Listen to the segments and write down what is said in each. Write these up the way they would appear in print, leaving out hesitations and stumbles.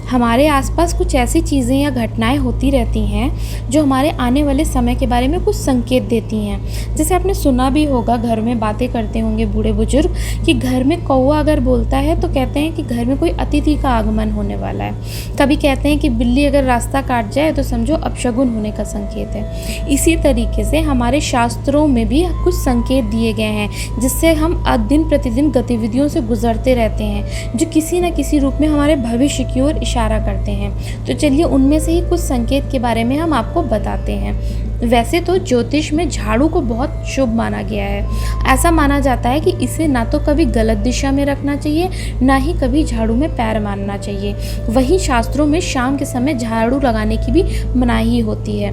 हमारे आसपास कुछ ऐसी चीज़ें या घटनाएं होती रहती हैं जो हमारे आने वाले समय के बारे में कुछ संकेत देती हैं। जैसे आपने सुना भी होगा, घर में बातें करते होंगे बूढ़े बुजुर्ग कि घर में कौवा अगर बोलता है तो कहते हैं कि घर में कोई अतिथि का आगमन होने वाला है। कभी कहते हैं कि बिल्ली अगर रास्ता काट जाए तो समझो अपशगुन होने का संकेत है। इसी तरीके से हमारे शास्त्रों में भी कुछ संकेत दिए गए हैं जिससे हम दिन प्रतिदिन गतिविधियों से गुजरते रहते हैं, जो किसी न किसी रूप में हमारे भविष्य की ओर इशारा करते हैं। तो चलिए उनमें से ही कुछ संकेत के बारे में हम आपको बताते हैं। वैसे तो ज्योतिष में झाड़ू को बहुत शुभ माना गया है। ऐसा माना जाता है कि इसे ना तो कभी गलत दिशा में रखना चाहिए, ना ही कभी झाड़ू में पैर मारना चाहिए। वहीं शास्त्रों में शाम के समय झाड़ू लगाने की भी मनाही होती है।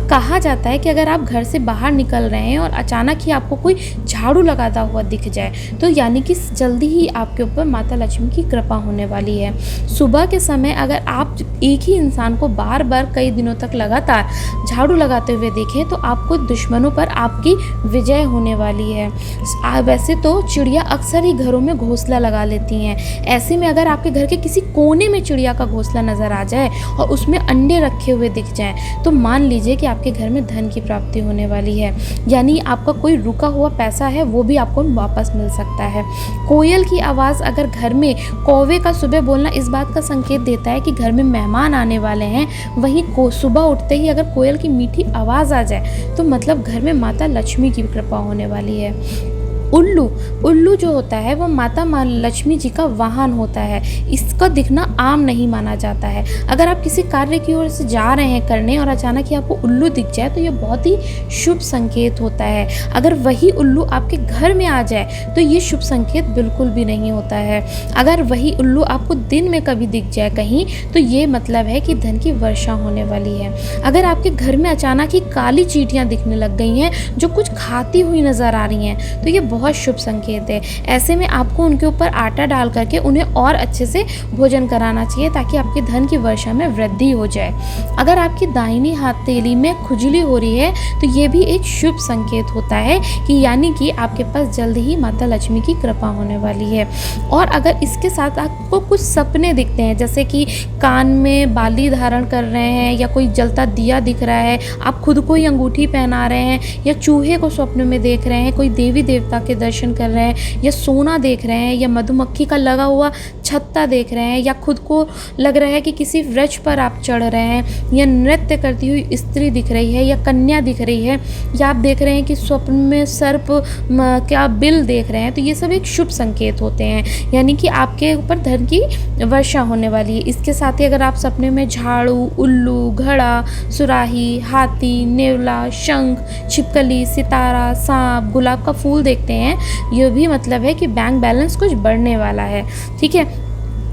कहा जाता है कि अगर आप घर से बाहर निकल रहे हैं और अचानक ही आपको कोई झाड़ू लगाता हुआ दिख जाए तो यानी कि जल्दी ही आपके ऊपर माता लक्ष्मी की कृपा होने वाली है। सुबह के समय अगर आप एक ही इंसान को बार बार कई दिनों तक लगातार झाड़ू लगाते हुए देखें तो आपको दुश्मनों पर आपकी विजय होने वाली है। वैसे तो चिड़िया अक्सर ही घरों में घोंसला लगा लेती हैं। ऐसे में अगर आपके घर के किसी कोने में चिड़िया का घोंसला नज़र आ जाए और उसमें अंडे रखे हुए दिख जाएं तो मान लीजिए कि आपके घर में धन की प्राप्ति होने वाली है। यानी आपका कोई रुका हुआ पैसा है वो भी आपको वापस मिल सकता है। कोयल की आवाज़ अगर घर में कौवे का सुबह बोलना इस बात का संकेत देता है कि घर में मेहमान आने वाले हैं। वहीं सुबह उठते ही अगर कोयल की मीठी आवाज़ आ जाए तो मतलब घर में माता लक्ष्मी की कृपा होने वाली है। उल्लू जो होता है वो माता लक्ष्मी जी का वाहन होता है। इसका दिखना आम नहीं माना जाता है। अगर आप किसी कार्य की ओर से जा रहे हैं करने और अचानक ही आपको उल्लू दिख जाए तो ये बहुत ही शुभ संकेत होता है। अगर वही उल्लू आपके घर में आ जाए तो ये शुभ संकेत बिल्कुल भी नहीं होता है। अगर वही उल्लू आपको दिन में कभी दिख जाए कहीं तो ये मतलब है कि धन की वर्षा होने वाली है। अगर आपके घर में अचानक ही काली चींटियाँ दिखने लग गई हैं जो कुछ खाती हुई नज़र आ रही हैं तो ये बहुत शुभ संकेत है। ऐसे में आपको उनके ऊपर आटा डाल करके उन्हें और अच्छे से भोजन कराना चाहिए ताकि आपके धन की वर्षा में वृद्धि हो जाए। अगर आपकी दाहिनी हथेली में खुजली हो रही है तो ये भी एक शुभ संकेत होता है कि यानी कि आपके पास जल्द ही माता लक्ष्मी की कृपा होने वाली है। और अगर इसके साथ आपको कुछ सपने दिखते हैं जैसे कि कान में बाली धारण कर रहे हैं या कोई जलता दिया दिख रहा है, आप खुद को ही अंगूठी पहना रहे हैं या चूहे को स्वप्न में देख रहे हैं, कोई देवी देवता के दर्शन कर रहे हैं या सोना देख रहे हैं या मधुमक्खी का लगा हुआ छत्ता देख रहे हैं या खुद को लग रहा है कि किसी वृक्ष पर आप चढ़ रहे हैं या नृत्य करती हुई स्त्री दिख रही है या कन्या दिख रही है या आप देख रहे हैं कि स्वप्न में सर्प क्या बिल देख रहे हैं तो ये सब एक शुभ संकेत होते हैं। यानी कि आपके ऊपर धन की वर्षा होने वाली है। इसके साथ ही अगर आप सपने में झाड़ू, उल्लू, घड़ा, सुराही, हाथी, नेवला, शंख, छिपकली, सितारा, सांप, गुलाब का फूल देखते हैं, ये भी मतलब है कि बैंक बैलेंस कुछ बढ़ने वाला है। ठीक है।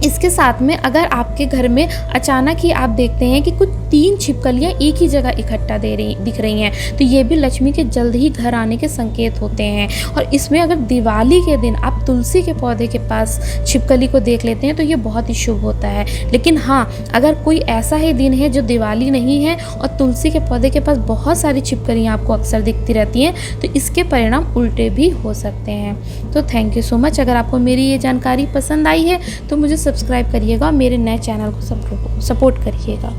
इसके साथ में अगर आपके घर में अचानक ही आप देखते हैं कि कुछ 3 छिपकलियाँ एक ही जगह इकट्ठा दिख रही हैं तो ये भी लक्ष्मी के जल्द ही घर आने के संकेत होते हैं। और इसमें अगर दिवाली के दिन आप तुलसी के पौधे के पास छिपकली को देख लेते हैं तो ये बहुत ही शुभ होता है। लेकिन हाँ, अगर कोई ऐसा ही दिन है जो दिवाली नहीं है और तुलसी के पौधे के पास बहुत सारी छिपकलियाँ आपको अक्सर दिखती रहती हैं तो इसके परिणाम उल्टे भी हो सकते हैं। तो थैंक यू सो मच। अगर आपको मेरी ये जानकारी पसंद आई है तो मुझे सब्सक्राइब करिएगा और मेरे नए चैनल को सपोर्ट करिएगा।